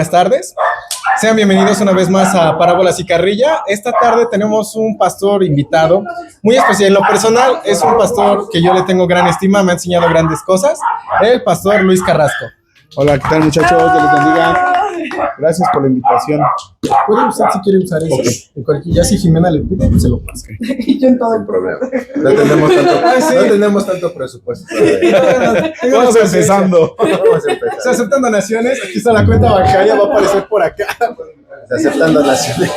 Buenas tardes, sean bienvenidos una vez más a Parábolas y Carrilla. Esta tarde tenemos un pastor invitado muy especial. En lo personal es un pastor que yo le tengo gran estima, me ha enseñado grandes cosas, el pastor Luis Carrasco. Hola, ¿qué tal, muchachos? Dios les bendiga. Gracias por la invitación. Puede usted si quiere usar eso. Okay. Ya si Jimena le pide, pues se lo pasa. Y yo en todo el problema. No tenemos tanto presupuesto. Vamos empezando. Se aceptan donaciones. Aquí está la cuenta bancaria, va a aparecer por acá. Se aceptan donaciones.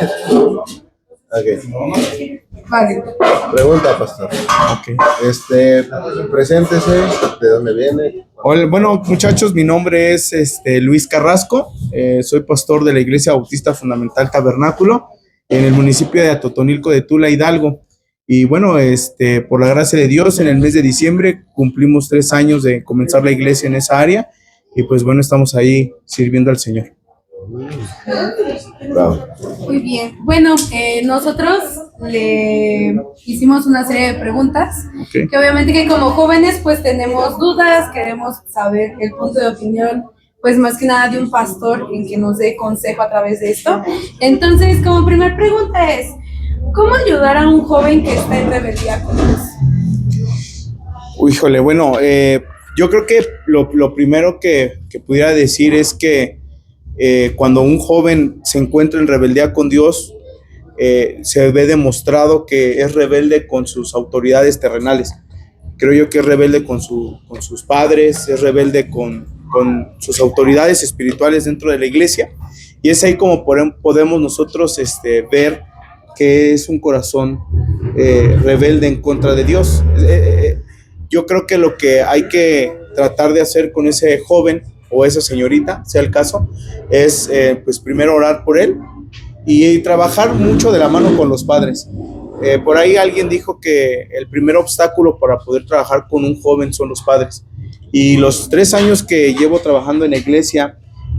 Vale. Pregunta, pastor. Preséntese, ¿de dónde viene? Hola, bueno, muchachos, mi nombre es Luis Carrasco, soy pastor de la Iglesia Bautista Fundamental Tabernáculo en el municipio de Atotonilco de Tula, Hidalgo. Y bueno, por la gracia de Dios, en el mes de diciembre cumplimos 3 años de comenzar la iglesia en esa área y pues bueno, estamos ahí sirviendo al Señor. Bravo. Muy bien. Bueno, nosotros le hicimos una serie de preguntas, Okay. que obviamente que como jóvenes pues tenemos dudas, queremos saber el punto de opinión, pues más que nada de un pastor en que nos dé consejo a través de esto. Entonces, como primer pregunta es, ¿cómo ayudar a un joven que está en rebeldía con Dios? Híjole, bueno, yo creo que lo primero que pudiera decir es que cuando un joven se encuentra en rebeldía con Dios, se ve demostrado que es rebelde con sus autoridades terrenales. Creo yo que es rebelde con sus padres, es rebelde con sus autoridades espirituales dentro de la iglesia, y es ahí como podemos nosotros ver que es un corazón rebelde en contra de Dios. Yo creo que lo que hay que tratar de hacer con ese joven o esa señorita, sea el caso, es pues primero orar por él y trabajar mucho de la mano con los padres. Por ahí alguien dijo que el primer obstáculo para poder trabajar con un joven son los padres. Y los 3 años que llevo trabajando en la iglesia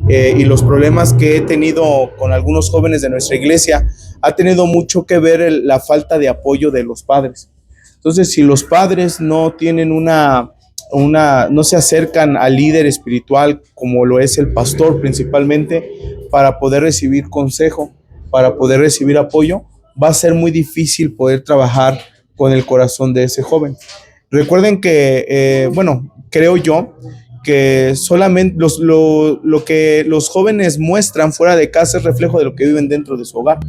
y los problemas que he tenido con algunos jóvenes de nuestra iglesia, ha tenido mucho que ver la falta de apoyo de los padres. Entonces, si los padres no tienen no se acercan al líder espiritual, como lo es el pastor principalmente, para poder recibir consejo, para poder recibir apoyo, va a ser muy difícil poder trabajar con el corazón de ese joven. Recuerden que, creo yo que solamente lo que los jóvenes muestran fuera de casa es reflejo de lo que viven dentro de su hogar.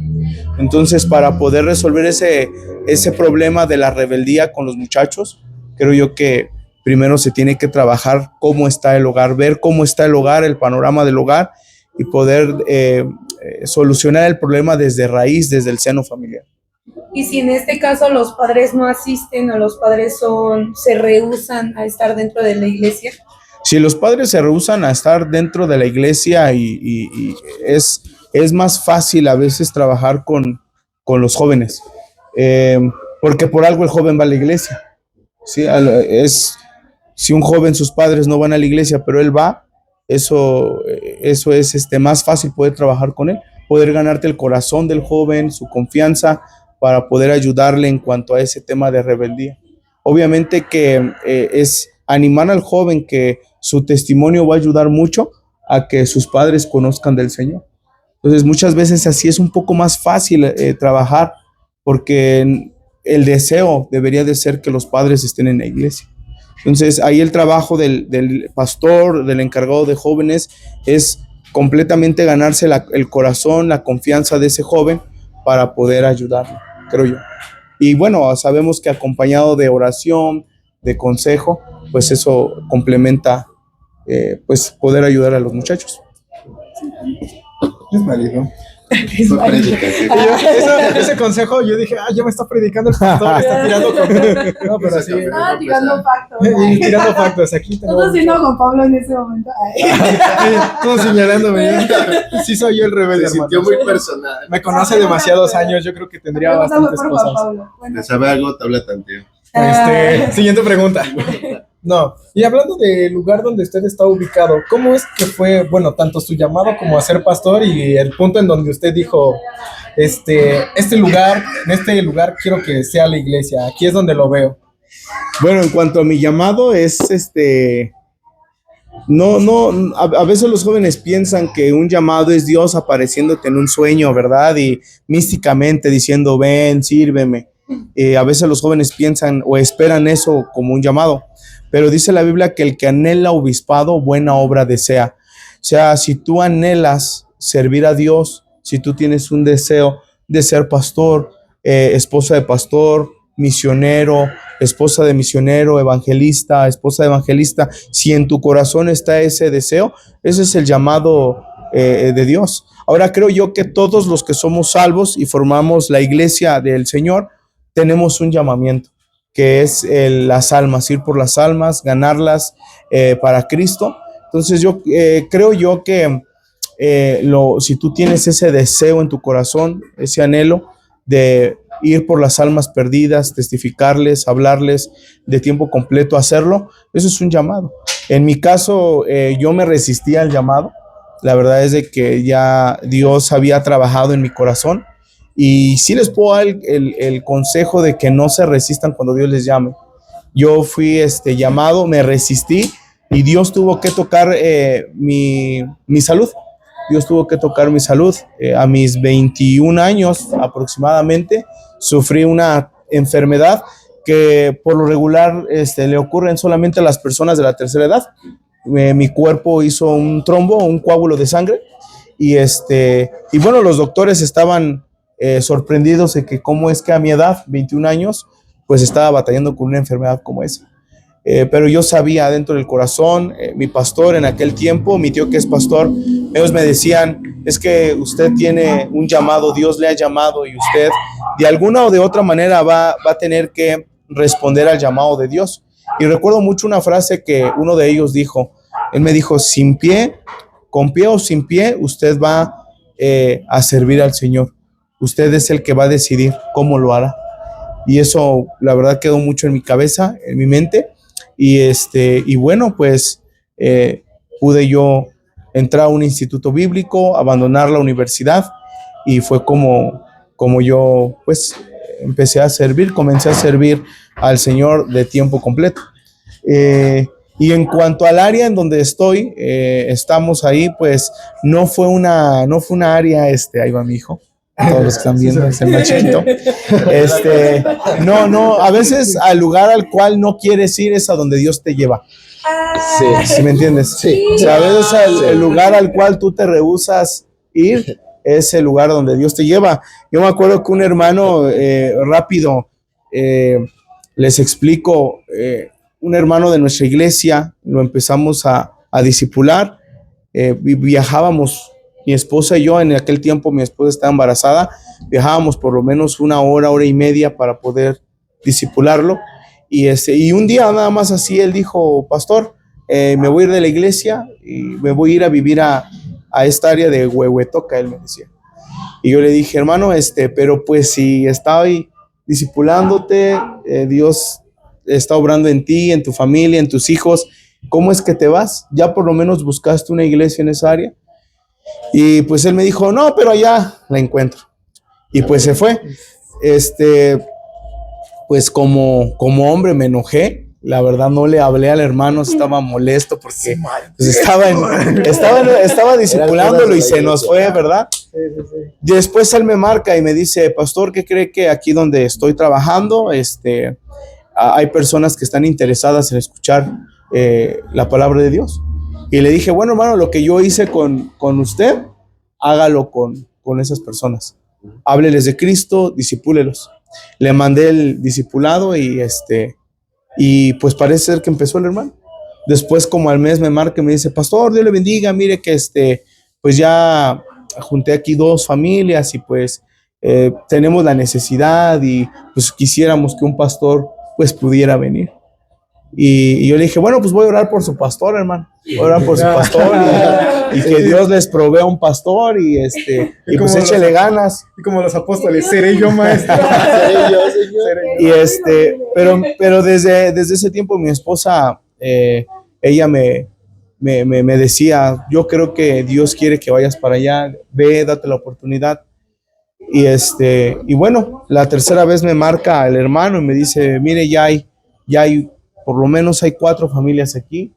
Entonces, para poder resolver ese problema de la rebeldía con los muchachos, creo yo que primero se tiene que trabajar cómo está el hogar, ver cómo está el hogar, el panorama del hogar, y poder solucionar el problema desde raíz, desde el seno familiar. Y si en este caso los padres no asisten o los padres se rehúsan a estar dentro de la iglesia. Si los padres se rehúsan a estar dentro de la iglesia y es más fácil a veces trabajar con los jóvenes, porque por algo el joven va a la iglesia. ¿Sí? Si un joven, sus padres no van a la iglesia, pero él va, eso es más fácil poder trabajar con él, poder ganarte el corazón del joven, su confianza, para poder ayudarle en cuanto a ese tema de rebeldía. Obviamente que es animar al joven que su testimonio va a ayudar mucho a que sus padres conozcan del Señor. Entonces, muchas veces así es un poco más fácil trabajar, porque el deseo debería de ser que los padres estén en la iglesia. Entonces, ahí el trabajo del pastor, del encargado de jóvenes, es completamente ganarse el corazón, la confianza de ese joven para poder ayudarlo, creo yo. Y bueno, sabemos que acompañado de oración, de consejo, pues eso complementa pues poder ayudar a los muchachos. Es válido. Ese consejo, yo dije, ya me está predicando el pastor, está tirando factos. No, pero así. Tirando factos. Tirando factos, aquí tenemos. Todos haciendo con Pablo en ese momento. Todos señalándome. Sí, soy yo el rebelde. Se sintió muy personal. Me conoce demasiados años, yo creo que tendría bastantes cosas. ¿De saber algo? Te habla tantío. Siguiente pregunta. No, y hablando del lugar donde usted está ubicado, ¿cómo es que fue, bueno, tanto su llamado como a ser pastor y el punto en donde usted dijo, en este lugar quiero que sea la iglesia, aquí es donde lo veo? Bueno, en cuanto a mi llamado es A veces los jóvenes piensan que un llamado es Dios apareciéndote en un sueño, ¿verdad? Y místicamente diciendo, ven, sírveme. A veces los jóvenes piensan o esperan eso como un llamado, pero dice la Biblia que el que anhela obispado, buena obra desea. O sea, si tú anhelas servir a Dios, si tú tienes un deseo de ser pastor, esposa de pastor, misionero, esposa de misionero, evangelista, esposa de evangelista, si en tu corazón está ese deseo, ese es el llamado de Dios. Ahora creo yo que todos los que somos salvos y formamos la iglesia del Señor, tenemos un llamamiento, que es las almas, ir por las almas, ganarlas para Cristo. Entonces yo creo yo que si tú tienes ese deseo en tu corazón, ese anhelo de ir por las almas perdidas, testificarles, hablarles de tiempo completo, hacerlo, eso es un llamado. En mi caso, yo me resistía al llamado. La verdad es de que ya Dios había trabajado en mi corazón y sí les puedo dar el consejo de que no se resistan cuando Dios les llame. Yo fui llamado, me resistí y Dios tuvo que tocar mi salud. Dios tuvo que tocar mi salud. A mis 21 años aproximadamente sufrí una enfermedad que por lo regular le ocurren solamente a las personas de la tercera edad. Mi cuerpo hizo un trombo, un coágulo de sangre y bueno, los doctores estaban sorprendidos de que cómo es que a mi edad, 21 años, pues estaba batallando con una enfermedad como esa. Pero yo sabía dentro del corazón, mi pastor en aquel tiempo, mi tío que es pastor, ellos me decían, es que usted tiene un llamado, Dios le ha llamado y usted de alguna o de otra manera va a tener que responder al llamado de Dios. Y recuerdo mucho una frase que uno de ellos dijo, él me dijo, sin pie, con pie o sin pie, usted va a servir al Señor. Usted es el que va a decidir cómo lo hará. Y eso, la verdad, quedó mucho en mi cabeza, en mi mente. Y bueno, pues pude yo entrar a un instituto bíblico, abandonar la universidad y fue como yo pues comencé a servir al Señor de tiempo completo. Y en cuanto al área en donde estamos ahí, pues no fue una área, ahí va mi hijo. Todos los que están viendo, es el más chiquito. A veces al lugar al cual no quieres ir es a donde Dios te lleva. ¿Sí me entiendes? Sí. O sea, a veces el lugar al cual tú te rehusas ir es el lugar donde Dios te lleva. Yo me acuerdo que un hermano, rápido, les explico, un hermano de nuestra iglesia, lo empezamos a discipular, viajábamos. Mi esposa y yo, en aquel tiempo mi esposa estaba embarazada, viajábamos por lo menos una hora y media para poder discipularlo. Y un día nada más así, él dijo, pastor, me voy a ir de la iglesia y me voy a ir a vivir a esta área de Huehuetoca, él me decía. Y yo le dije, hermano, pero pues si estoy discipulándote, Dios está obrando en ti, en tu familia, en tus hijos, ¿cómo es que te vas? ¿Ya por lo menos buscaste una iglesia en esa área? Y pues él me dijo, no, pero allá la encuentro. Y pues se fue. Pues como hombre me enojé. La verdad no le hablé al hermano, estaba molesto porque pues, estaba discipulándolo y se nos fue, ¿verdad? Después él me marca y me dice, pastor, ¿qué cree que aquí donde estoy trabajando, hay personas que están interesadas en escuchar la palabra de Dios? Y le dije, bueno, hermano, lo que yo hice con usted, hágalo con esas personas. Hábleles de Cristo, discipúlelos. Le mandé el discipulado y pues parece ser que empezó el hermano. Después, como al mes, me marca y me dice, pastor, Dios le bendiga, mire que pues ya junté aquí 2 familias y pues tenemos la necesidad y pues quisiéramos que un pastor pues pudiera venir. Y yo le dije, bueno, pues voy a orar por su pastor, hermano. Voy a orar por su pastor y que Dios les provea un pastor y pues échele ganas. Y como los apóstoles, seré yo maestro. Seré yo. Pero desde ese tiempo mi esposa, ella me decía, yo creo que Dios quiere que vayas para allá, ve, date la oportunidad. Y bueno, la tercera vez me marca el hermano y me dice, mire, ya hay por lo menos hay 4 familias aquí.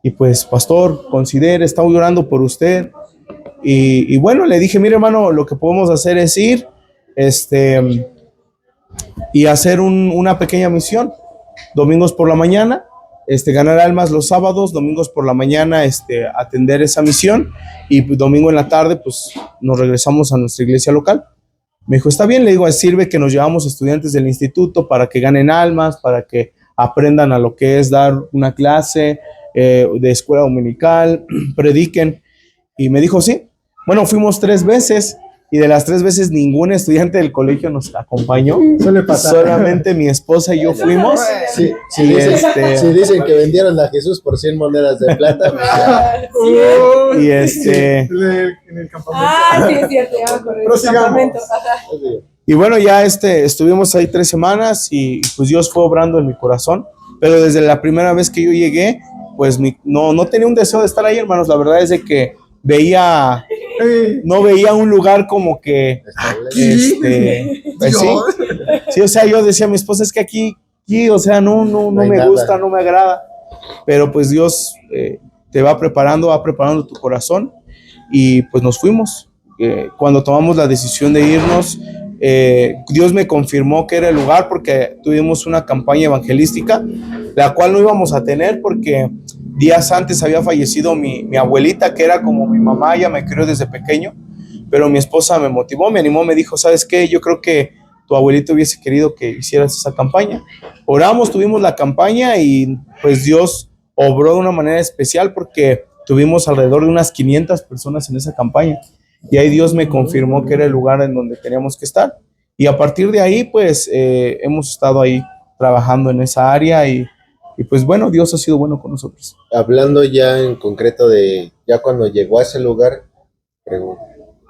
y pues, pastor, considere, estamos llorando por usted. Y bueno, le dije, mire hermano, lo que podemos hacer es ir y hacer una pequeña misión, domingos por la mañana, ganar almas los sábados, domingos por la mañana, atender esa misión, y domingo en la tarde, pues nos regresamos a nuestra iglesia local. Me dijo, está bien, le digo, sirve que nos llevamos estudiantes del instituto para que ganen almas, para que aprendan a lo que es dar una clase de escuela dominical, prediquen. Y me dijo, sí. Bueno, fuimos 3 veces y de las 3 veces ningún estudiante del colegio nos acompañó. Suele pasar. Solamente mi esposa y yo fuimos. Sí, Y si dicen que vendieron a Jesús por 100 monedas de plata, Uy, Y en el campamento. Ah, sí, es cierto, ya me acordé. Prosigamos. Campamento, ajá. Y bueno, ya estuvimos ahí 3 semanas y pues Dios fue obrando en mi corazón. Pero desde la primera vez que yo llegué, pues no tenía un deseo de estar ahí, hermanos. La verdad es de que no veía un lugar como que, pues sí, o sea, yo decía a mi esposa, es que aquí, o sea, no hay me nada. gusta, no me agrada. Pero pues Dios te va preparando tu corazón y pues nos fuimos. Cuando tomamos la decisión de irnos, Dios me confirmó que era el lugar porque tuvimos una campaña evangelística, la cual no íbamos a tener porque días antes había fallecido mi abuelita, que era como mi mamá, ella me crió desde pequeño, pero mi esposa me motivó, me animó, me dijo, ¿sabes qué? Yo creo que tu abuelito hubiese querido que hicieras esa campaña. Oramos, tuvimos la campaña y pues Dios obró de una manera especial porque tuvimos alrededor de unas 500 personas en esa campaña. Y ahí Dios me confirmó que era el lugar en donde teníamos que estar. Y a partir de ahí, pues, hemos estado ahí trabajando en esa área y pues, bueno, Dios ha sido bueno con nosotros. hablando ya en concreto de ya cuando llegó a ese lugar,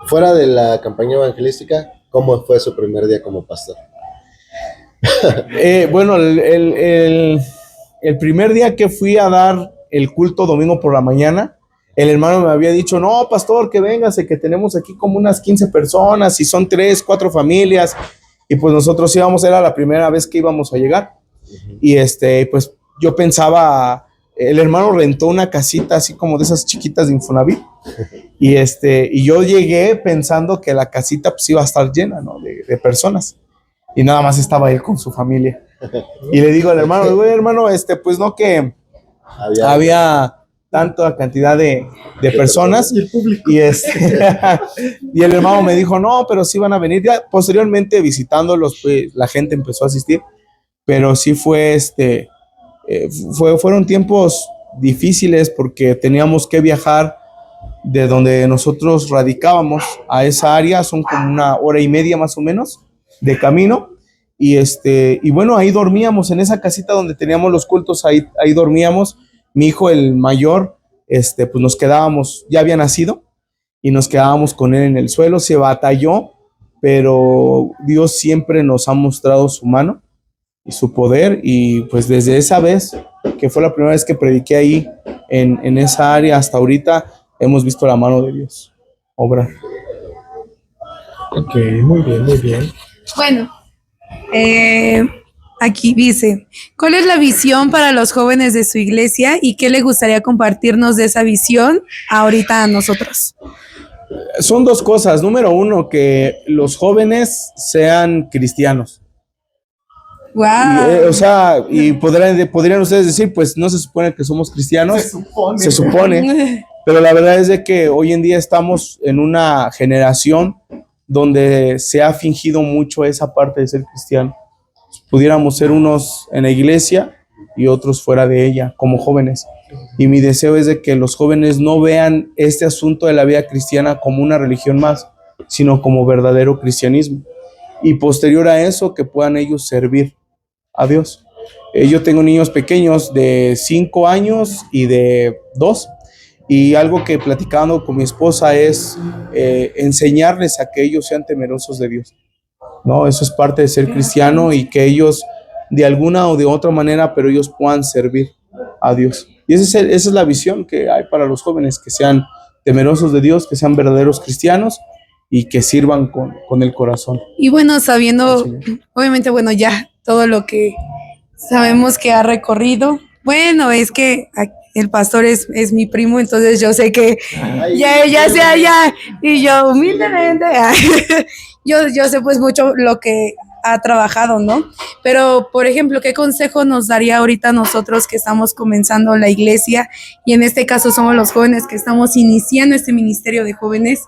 fuera de la campaña evangelística, ¿cómo fue su primer día como pastor? Bueno, el primer día que fui a dar el culto domingo por la mañana, el hermano me había dicho, no, pastor, que véngase, que tenemos aquí como unas 15 personas y son 3, 4 familias. Y pues nosotros íbamos, era la primera vez que íbamos a llegar. Y pues yo pensaba, el hermano rentó una casita así como de esas chiquitas de Infonavit. Y yo llegué pensando que la casita pues iba a estar llena, ¿no? de personas. Y nada más estaba él con su familia. Y le digo al hermano, hermano, pues no que había tanta cantidad de personas. Y el público. Y y el hermano me dijo, no, pero sí van a venir. Ya posteriormente visitándolos, pues, la gente empezó a asistir. Pero sí fueron tiempos difíciles porque teníamos que viajar de donde nosotros radicábamos a esa área. Son como 1.5 horas más o menos de camino. Y bueno, ahí dormíamos en esa casita donde teníamos los cultos, ahí dormíamos. Mi hijo, el mayor, pues nos quedábamos, ya había nacido, y nos quedábamos con él en el suelo. Se batalló, pero Dios siempre nos ha mostrado su mano y su poder, y pues desde esa vez, que fue la primera vez que prediqué ahí, en esa área, hasta ahorita, hemos visto la mano de Dios obrar. Ok, muy bien, muy bien. Bueno, aquí dice, ¿cuál es la visión para los jóvenes de su iglesia y qué le gustaría compartirnos de esa visión ahorita a nosotros? Son 2 cosas. Número 1, que los jóvenes sean cristianos. Wow. Y podrían ustedes decir, pues no se supone que somos cristianos. Se supone. Pero la verdad es de que hoy en día estamos en una generación donde se ha fingido mucho esa parte de ser cristiano. Pudiéramos ser unos en la iglesia y otros fuera de ella, como jóvenes. Y mi deseo es de que los jóvenes no vean este asunto de la vida cristiana como una religión más, sino como verdadero cristianismo. Y posterior a eso, que puedan ellos servir a Dios. Yo tengo niños pequeños de 5 años y de 2. Y algo que platicando con mi esposa es enseñarles a que ellos sean temerosos de Dios, ¿no? Eso es parte de ser cristiano, y que ellos de alguna o de otra manera, pero ellos puedan servir a Dios. Y esa es la visión que hay para los jóvenes, que sean temerosos de Dios, que sean verdaderos cristianos y que sirvan con el corazón. Y bueno, sabiendo, obviamente, bueno, ya todo lo que sabemos que ha recorrido, bueno, es que el pastor es mi primo, entonces yo sé que ya sea ya, y yo humildemente, yo sé pues mucho lo que ha trabajado, ¿no? Pero, por ejemplo, ¿qué consejo nos daría ahorita nosotros que estamos comenzando la iglesia? Y en este caso somos los jóvenes que estamos iniciando este ministerio de jóvenes.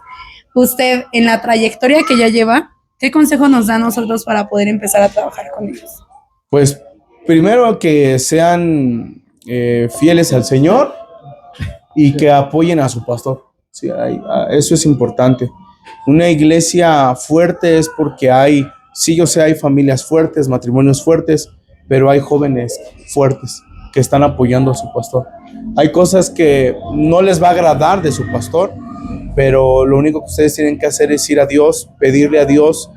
Usted, en la trayectoria que ya lleva, ¿qué consejo nos da a nosotros para poder empezar a trabajar con ellos? Pues primero que sean fieles al Señor y que apoyen a su pastor. Sí, eso es importante. Una iglesia fuerte es porque sí, yo sé, hay familias fuertes, matrimonios fuertes, pero hay jóvenes fuertes que están apoyando a su pastor. Hay cosas que no les va a agradar de su pastor, pero lo único que ustedes tienen que hacer es ir a Dios, pedirle a Dios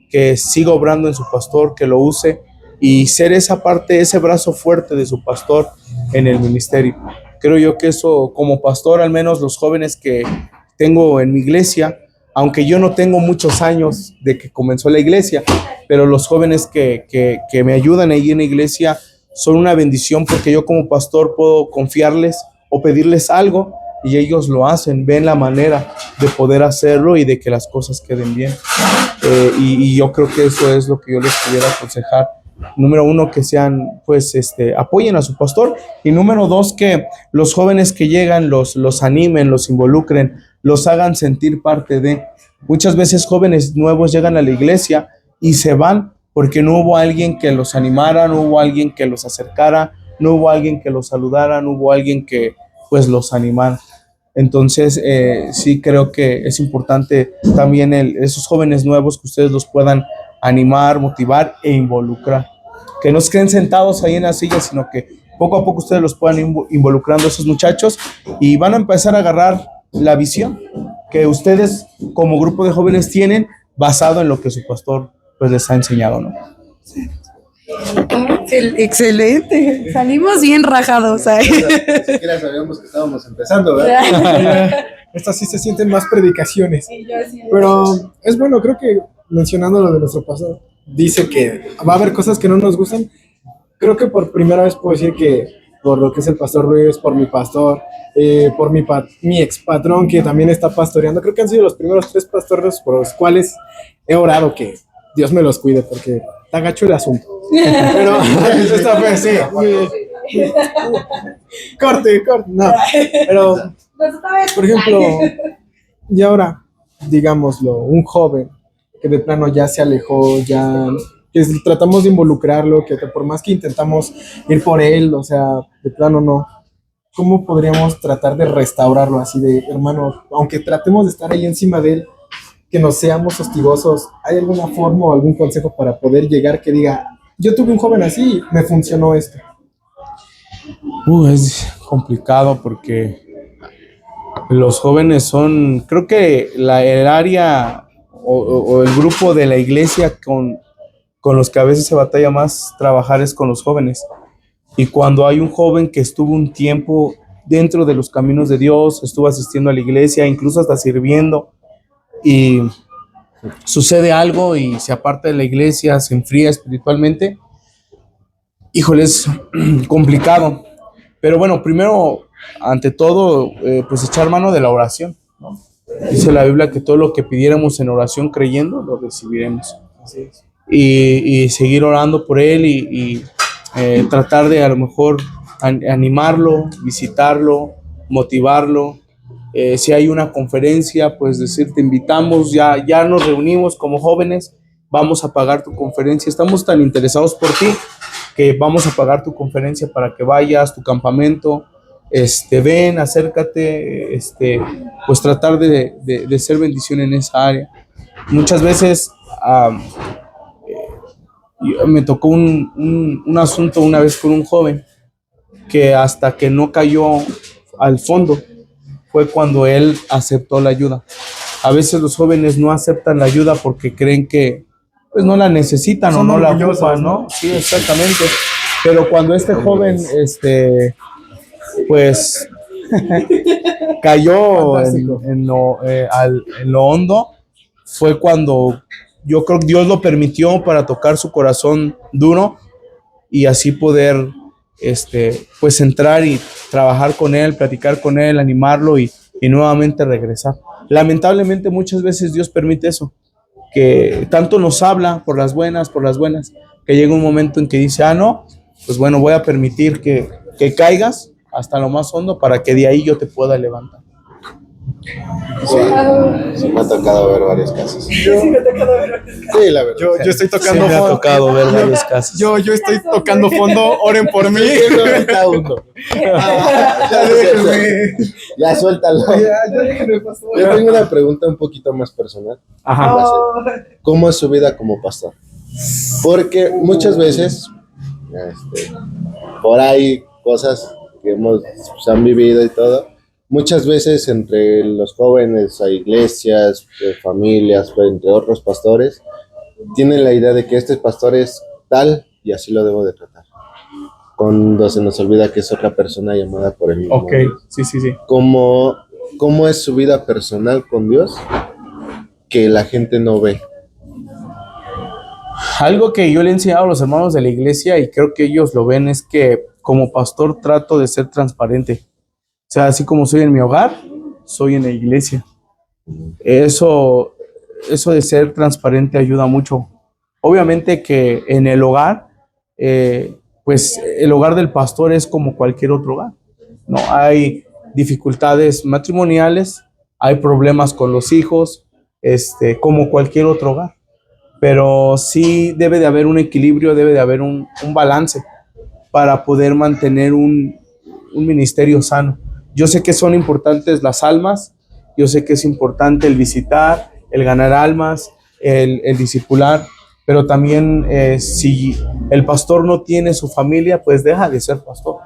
que siga obrando en su pastor, que lo use y ser esa parte, ese brazo fuerte de su pastor en el ministerio. Creo yo que eso, como pastor, al menos los jóvenes que tengo en mi iglesia, aunque yo no tengo muchos años de que comenzó la iglesia, pero los jóvenes que me ayudan ahí en la iglesia son una bendición porque yo como pastor puedo confiarles o pedirles algo y ellos lo hacen, ven la manera de poder hacerlo y de que las cosas queden bien. Y yo creo que eso es lo que yo les pudiera aconsejar. Número uno, que sean, pues, apoyen a su pastor. Y número dos, que los jóvenes que llegan los animen, los involucren, los hagan sentir parte de. Muchas veces jóvenes nuevos llegan a la iglesia y se van porque no hubo alguien que los animara, no hubo alguien que los acercara, no hubo alguien que los saludara, no hubo alguien que, pues, los animara. Entonces, sí creo que es importante también esos jóvenes nuevos que ustedes los puedan animar, motivar e involucrar. Que no se queden sentados ahí en la silla, sino que poco a poco ustedes los puedan involucrando a esos muchachos y van a empezar a agarrar la visión que ustedes como grupo de jóvenes tienen basado en lo que su pastor pues les ha enseñado, ¿no? Excelente, salimos bien rajados. Ni siquiera sabíamos que estábamos empezando, ¿verdad? Estas sí se sienten más predicaciones. Pero es bueno, creo que mencionando lo de nuestro pastor, dice que va a haber cosas que no nos gustan. Creo que por primera vez puedo decir que por lo que es el pastor Luis, por mi pastor, por mi ex patrón que también está pastoreando, creo que han sido los primeros 3 pastores por los cuales he orado que Dios me los cuide porque está gacho el asunto. Pero esta vez sí. Corte, no. Pero, por ejemplo, y ahora, digámoslo, un joven que de plano ya se alejó, ya que tratamos de involucrarlo, que por más que intentamos ir por él, o sea, de plano no. ¿Cómo podríamos tratar de restaurarlo así de, hermano, aunque tratemos de estar ahí encima de él, que no seamos hostigosos? ¿Hay alguna forma o algún consejo para poder llegar que diga, yo tuve un joven así y me funcionó esto? Es complicado porque los jóvenes son, creo que el área o el grupo de la iglesia con los que a veces se batalla más trabajar es con los jóvenes. Y cuando hay un joven que estuvo un tiempo dentro de los caminos de Dios, estuvo asistiendo a la iglesia, incluso hasta sirviendo, y sucede algo y se aparta de la iglesia, se enfría espiritualmente, híjole, es complicado. Pero bueno, primero, ante todo, pues echar mano de la oración, ¿no? Dice la Biblia que todo lo que pidiéramos en oración creyendo, lo recibiremos. Así es. Y seguir orando por él y tratar de a lo mejor animarlo, visitarlo, motivarlo. Si hay una conferencia, pues decir, te invitamos, ya nos reunimos como jóvenes, vamos a pagar tu conferencia, estamos tan interesados por ti que vamos a pagar tu conferencia para que vayas, tu campamento, ven, acércate, pues tratar de ser bendición en esa área. Muchas veces me tocó un asunto una vez con un joven que hasta que no cayó al fondo fue cuando él aceptó la ayuda. A veces los jóvenes no aceptan la ayuda porque creen que pues no la necesitan o no la ocupan, ¿no? Sí, exactamente. Pero cuando este joven, pues cayó en lo hondo, fue cuando yo creo que Dios lo permitió para tocar su corazón duro y así poder pues entrar y trabajar con él, platicar con él, animarlo y nuevamente regresar. Lamentablemente muchas veces Dios permite eso, que tanto nos habla por las buenas, que llega un momento en que dice, no, pues bueno, voy a permitir que caigas hasta lo más hondo para que de ahí yo te pueda levantar. Sí, me ha tocado ver varios casos. Sí, la verdad. Yo estoy tocando Me ha fondo. tocado ver varios casos. Yo estoy tocando fondo, oren por mí. Ahorita uno. Ya déjenme. Ya suéltalo. Ya déjenme, pastor. Yo tengo una pregunta un poquito más personal. Ajá. ¿Cómo es su vida como pastor? Porque muchas veces por ahí cosas que se han vivido y todo. Muchas veces entre los jóvenes hay iglesias, familias, entre otros pastores, tienen la idea de que este pastor es tal y así lo debo de tratar. Cuando se nos olvida que es otra persona llamada por el mismo. Ok, sí. ¿Cómo es su vida personal con Dios que la gente no ve? Algo que yo le he enseñado a los hermanos de la iglesia y creo que ellos lo ven es que como pastor trato de ser transparente. O sea, así como soy en mi hogar, soy en la iglesia. Eso de ser transparente ayuda mucho. Obviamente que en el hogar, pues el hogar del pastor es como cualquier otro hogar, ¿no? Hay dificultades matrimoniales, hay problemas con los hijos, como cualquier otro hogar. Pero sí debe de haber un equilibrio, debe de haber un balance para poder mantener un ministerio sano. Yo sé que son importantes las almas, yo sé que es importante el visitar, el ganar almas, el discipular, pero también si el pastor no tiene su familia, pues deja de ser pastor.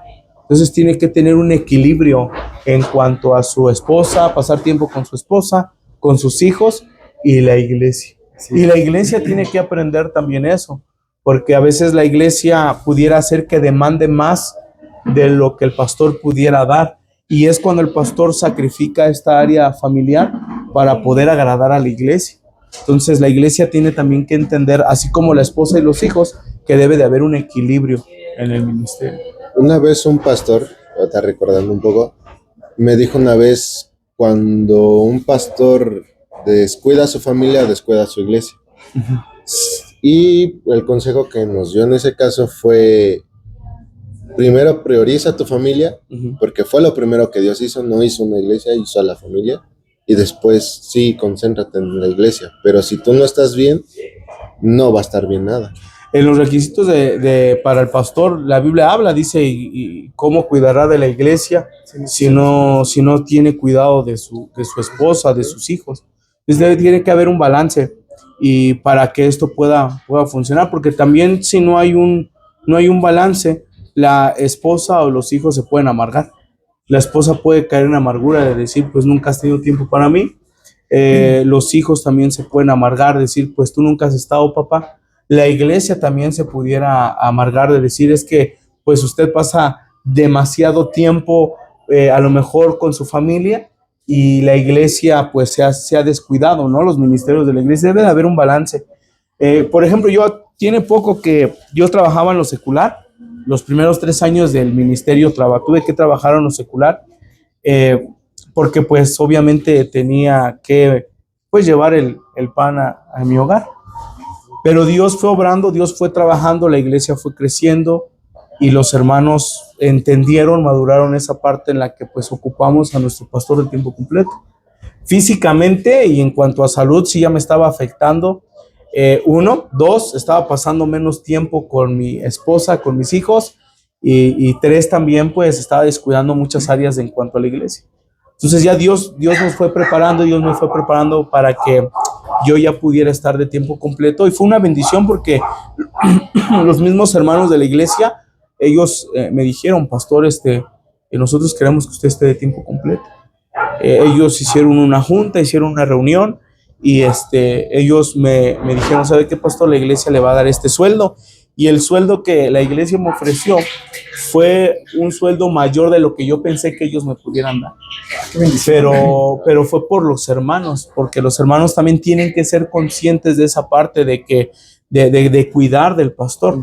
Entonces tiene que tener un equilibrio en cuanto a su esposa, pasar tiempo con su esposa, con sus hijos y la iglesia. Sí. Y la iglesia tiene que aprender también eso, porque a veces la iglesia pudiera hacer que demande más de lo que el pastor pudiera dar. Y es cuando el pastor sacrifica esta área familiar para poder agradar a la iglesia. Entonces la iglesia tiene también que entender, así como la esposa y los hijos, que debe de haber un equilibrio en el ministerio. Una vez un pastor, está recordando un poco, me dijo una vez, cuando un pastor descuida a su familia, descuida a su iglesia. Uh-huh. Y el consejo que nos dio en ese caso fue: primero prioriza tu familia, porque fue lo primero que Dios hizo, no hizo una iglesia, hizo a la familia, y después sí, concéntrate en la iglesia, pero si tú no estás bien, no va a estar bien nada. En los requisitos para el pastor, la Biblia habla, dice, y cómo cuidará de la iglesia si no tiene cuidado de su esposa, de sus hijos. Entonces tiene que haber un balance y para que esto pueda funcionar, porque también si no hay un balance, la esposa o los hijos se pueden amargar. La esposa puede caer en amargura de decir, pues nunca has tenido tiempo para mí. Los hijos también se pueden amargar, decir, pues tú nunca has estado, papá. La iglesia también se pudiera amargar de decir, es que pues usted pasa demasiado tiempo a lo mejor con su familia y la iglesia pues se ha descuidado, ¿no? Los ministerios de la iglesia, debe de haber un balance. Por ejemplo, tiene poco que yo trabajaba en lo secular. Los primeros 3 años del ministerio tuve que trabajar en lo secular porque pues obviamente tenía que pues llevar el pan a mi hogar. Pero Dios fue obrando, Dios fue trabajando, la iglesia fue creciendo y los hermanos entendieron, maduraron esa parte en la que pues ocupamos a nuestro pastor de tiempo completo. Físicamente y en cuanto a salud sí ya me estaba afectando. 1, 2, estaba pasando menos tiempo con mi esposa, con mis hijos y 3 también pues estaba descuidando muchas áreas en cuanto a la iglesia. Entonces ya Dios nos fue preparando, Dios me fue preparando para que yo ya pudiera estar de tiempo completo y fue una bendición porque los mismos hermanos de la iglesia, ellos me dijeron, pastor, nosotros queremos que usted esté de tiempo completo. Ellos hicieron una junta, hicieron una reunión y ellos me dijeron, ¿sabe qué, pastor? La iglesia le va a dar este sueldo y el sueldo que la iglesia me ofreció fue un sueldo mayor de lo que yo pensé que ellos me pudieran dar. Pero fue por los hermanos, porque los hermanos también tienen que ser conscientes de esa parte de que de cuidar del pastor.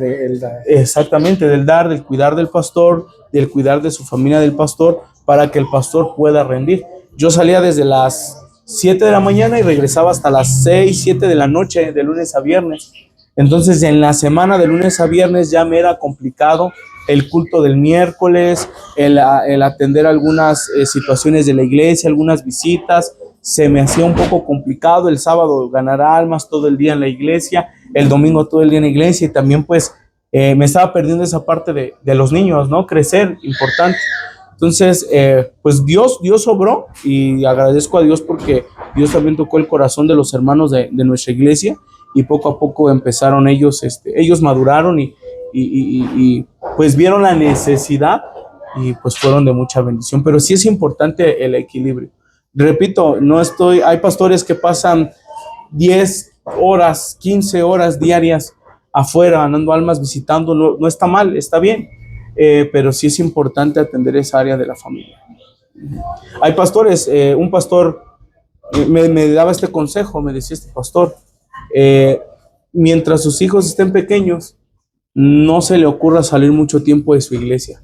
Exactamente, del cuidar del pastor, del cuidar de su familia del pastor, para que el pastor pueda rendir. Yo salía desde las 7 de la mañana y regresaba hasta las 6, 7 de la noche, de lunes a viernes. Entonces, en la semana de lunes a viernes ya me era complicado el culto del miércoles, el atender algunas situaciones de la iglesia, algunas visitas. Se me hacía un poco complicado. El sábado ganar almas todo el día en la iglesia, el domingo todo el día en la iglesia, y también pues me estaba perdiendo esa parte de los niños, ¿no? Crecer, importante. Entonces, pues Dios obró, y agradezco a Dios porque Dios también tocó el corazón de los hermanos de nuestra iglesia, y poco a poco empezaron ellos maduraron y pues vieron la necesidad, y pues fueron de mucha bendición. Pero sí es importante el equilibrio. Repito, hay pastores que pasan 10 horas, 15 horas diarias afuera, ganando almas, visitando. No está mal, está bien, pero sí es importante atender esa área de la familia. Hay pastores, un pastor me daba este consejo, me decía este pastor, mientras sus hijos estén pequeños, no se le ocurra salir mucho tiempo de su iglesia,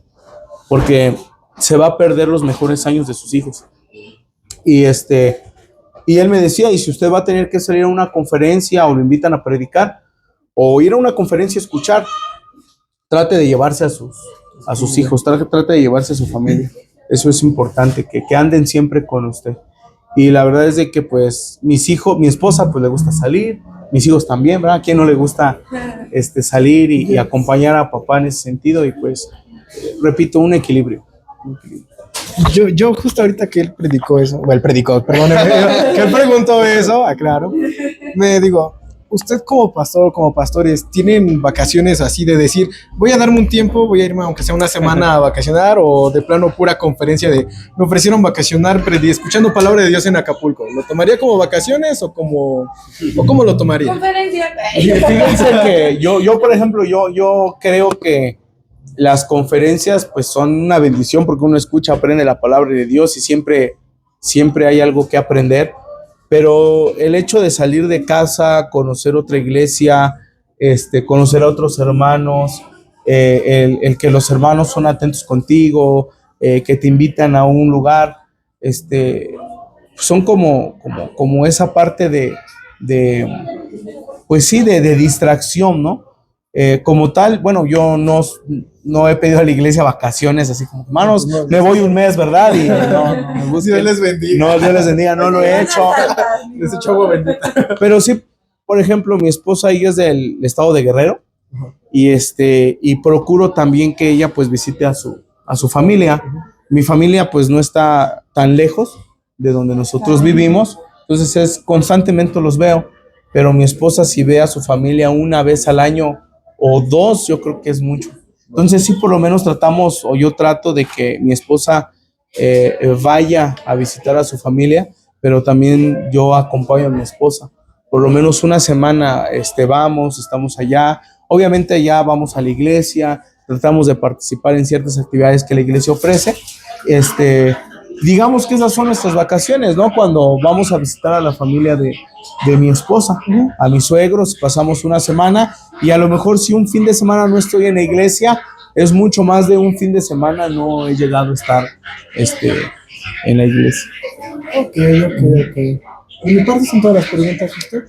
porque se va a perder los mejores años de sus hijos. Y él me decía, y si usted va a tener que salir a una conferencia o lo invitan a predicar o ir a una conferencia a escuchar, trate de llevarse a sus hijos, trate de llevarse a su familia. Eso es importante, que anden siempre con usted. Y la verdad es de que pues mi esposa pues le gusta salir, mis hijos también, ¿verdad? ¿A quién no le gusta salir y acompañar a papá en ese sentido? Y pues, repito, un equilibrio. Yo justo ahorita que él predicó eso, o él predicó, perdóneme, que él preguntó eso, aclaro, me digo, usted como pastor, como pastores, ¿tienen vacaciones así de decir, voy a darme un tiempo, voy a irme aunque sea una semana a vacacionar, o de plano pura conferencia de, me ofrecieron vacacionar escuchando palabra de Dios en Acapulco? ¿Lo tomaría como vacaciones o cómo lo tomaría? Conferencia. Fíjense que yo, por ejemplo, yo creo que las conferencias pues son una bendición, porque uno escucha, aprende la palabra de Dios, y siempre hay algo que aprender. Pero el hecho de salir de casa, conocer otra iglesia, conocer a otros hermanos, el que los hermanos son atentos contigo, que te invitan a un lugar, son como esa parte pues sí, de distracción, ¿no? Como tal, bueno, yo no he pedido a la iglesia vacaciones, así como, hermanos, me voy un mes, ¿verdad? Y no, Dios les bendiga. No, Dios les bendiga, no lo he hecho. Les echo agua bendita. Pero sí, por ejemplo, mi esposa, ella es del estado de Guerrero, y procuro también que ella pues visite a su familia. Mi familia pues no está tan lejos de donde nosotros vivimos, entonces constantemente los veo, pero mi esposa si ve a su familia una vez al año o dos, yo creo que es mucho. Entonces sí, por lo menos tratamos, o yo trato de que mi esposa vaya a visitar a su familia, pero también yo acompaño a mi esposa. Por lo menos una semana estamos allá. Obviamente allá vamos a la iglesia, tratamos de participar en ciertas actividades que la iglesia ofrece. Digamos que esas son nuestras vacaciones, ¿no? Cuando vamos a visitar a la familia de mi esposa, a mis suegros, pasamos una semana, y a lo mejor si un fin de semana no estoy en la iglesia, es mucho más de un fin de semana no he llegado a estar en la iglesia. Ok. ¿Y mi parte son todas las preguntas de usted?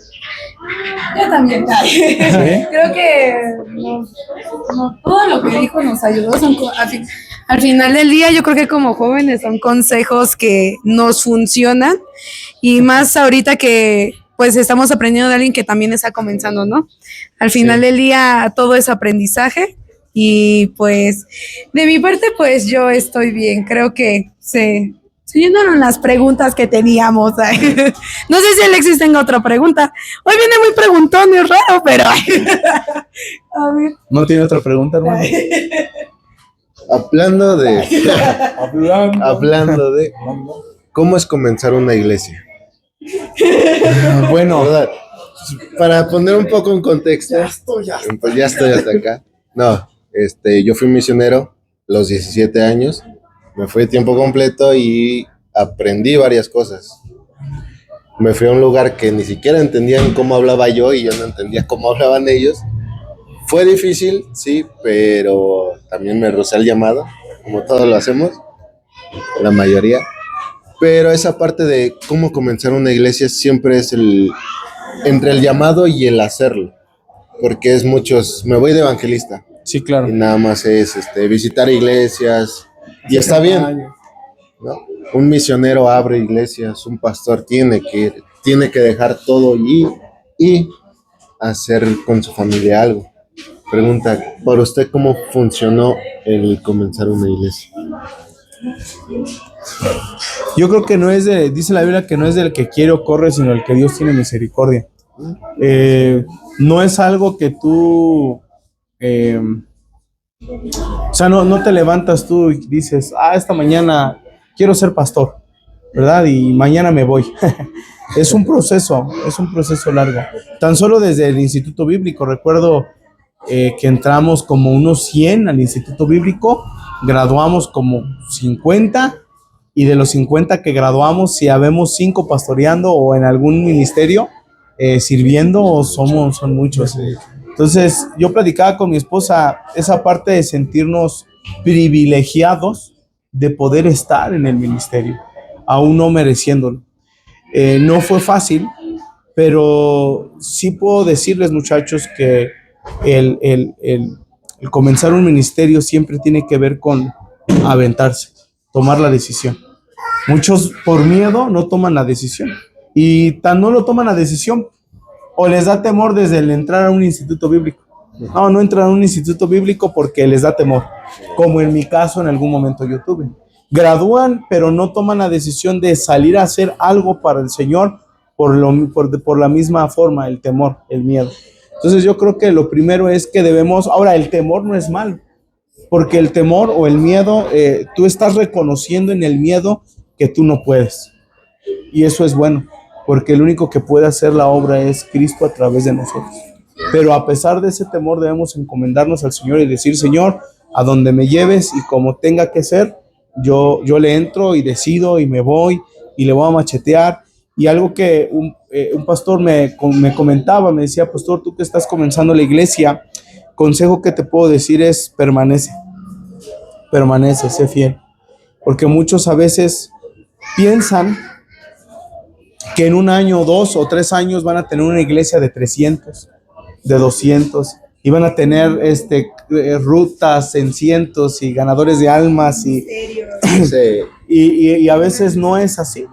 Yo también. ¿Sí? Creo que todo lo que dijo nos ayudó. Al final del día, yo creo que como jóvenes son consejos que nos funcionan, y más ahorita que pues estamos aprendiendo de alguien que también está comenzando, ¿no? Al final del día todo es aprendizaje, y pues de mi parte pues yo estoy bien. Creo que se llenaron las preguntas que teníamos. No sé si Alexis tenga otra pregunta. Hoy viene muy preguntón, es raro, pero a ver. ¿No tiene otra pregunta, hermano? Hablando de cómo es comenzar una iglesia. Bueno, ¿Verdad? Para poner un poco en contexto, ya estoy hasta acá. No, yo fui misionero a los 17 años, me fui de tiempo completo y aprendí varias cosas. Me fui a un lugar que ni siquiera entendían cómo hablaba yo y yo no entendía cómo hablaban ellos. Fue difícil, sí, pero también me rehusé el llamado, como todos lo hacemos, la mayoría. Pero esa parte de cómo comenzar una iglesia siempre es entre el llamado y el hacerlo, porque es muchos, me voy de evangelista Sí, claro. y nada más es visitar iglesias y está bien, ¿no? Un misionero abre iglesias, un pastor tiene que dejar todo y hacer con su familia algo. Pregunta, ¿por usted cómo funcionó el comenzar una iglesia? Yo creo que no es dice la Biblia que no es del que quiere o corre, sino el que Dios tiene misericordia. No es algo que tú, o sea, no te levantas tú y dices, esta mañana quiero ser pastor, ¿verdad? Y mañana me voy. Es un proceso largo. Tan solo desde el Instituto Bíblico, recuerdo que entramos como unos 100 al Instituto Bíblico, graduamos como 50, y de los 50 que graduamos, si habemos 5 pastoreando o en algún ministerio sirviendo, son muchos. Entonces, yo platicaba con mi esposa esa parte de sentirnos privilegiados de poder estar en el ministerio, aún no mereciéndolo. No fue fácil, pero sí puedo decirles, muchachos, que el comenzar un ministerio siempre tiene que ver con aventarse, tomar la decisión. Muchos por miedo no toman la decisión, y tan no lo toman la decisión o les da temor desde el entrar a un instituto bíblico. No entran a un instituto bíblico porque les da temor, como en mi caso en algún momento yo tuve. Gradúan, pero no toman la decisión de salir a hacer algo para el Señor por la misma forma, el temor, el miedo. Entonces yo creo que lo primero es que ahora el temor no es malo, porque el temor o el miedo, tú estás reconociendo en el miedo que tú no puedes, y eso es bueno, porque el único que puede hacer la obra es Cristo a través de nosotros. Pero a pesar de ese temor debemos encomendarnos al Señor y decir, Señor, a donde me lleves y como tenga que ser, yo le entro y decido y me voy y le voy a machetear. Y algo que un pastor me comentaba, me decía, pastor, tú que estás comenzando la iglesia, consejo que te puedo decir es permanece, sé fiel, porque muchos a veces piensan que en 1 año, 2 o 3 años van a tener una iglesia de 300, de 200, y van a tener rutas en cientos y ganadores de almas y a veces no es así.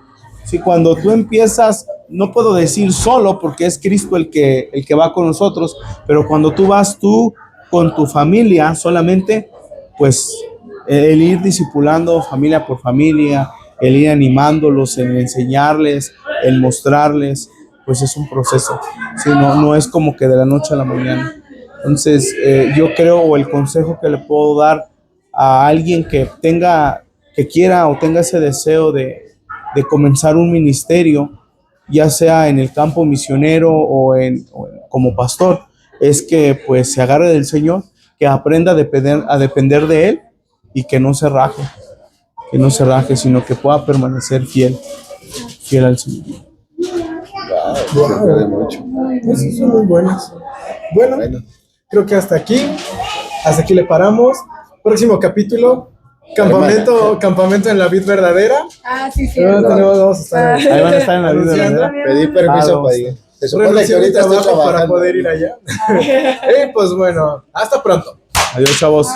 Sí, cuando tú empiezas, no puedo decir solo porque es Cristo el que va con nosotros, pero cuando tú vas tú con tu familia solamente, pues el ir discipulando familia por familia, el ir animándolos, el enseñarles, el mostrarles, pues es un proceso. Sí, no es como que de la noche a la mañana. Entonces, yo creo, o el consejo que le puedo dar a alguien que quiera o tenga ese deseo de comenzar un ministerio, ya sea en el campo misionero o como pastor, es que pues se agarre del Señor, que aprenda a depender de Él y que no se raje, sino que pueda permanecer fiel al Señor. Wow. Esas son muy buenas. Bueno, creo que hasta aquí le paramos. Próximo capítulo, campamento en la vid verdadera. Sí. Vamos a estar Ahí van a estar en la vid verdadera. Pedí permiso para ir. Se supone que ahorita estoy trabajando para poder ir allá. Pues bueno, hasta pronto. Adiós, chavos.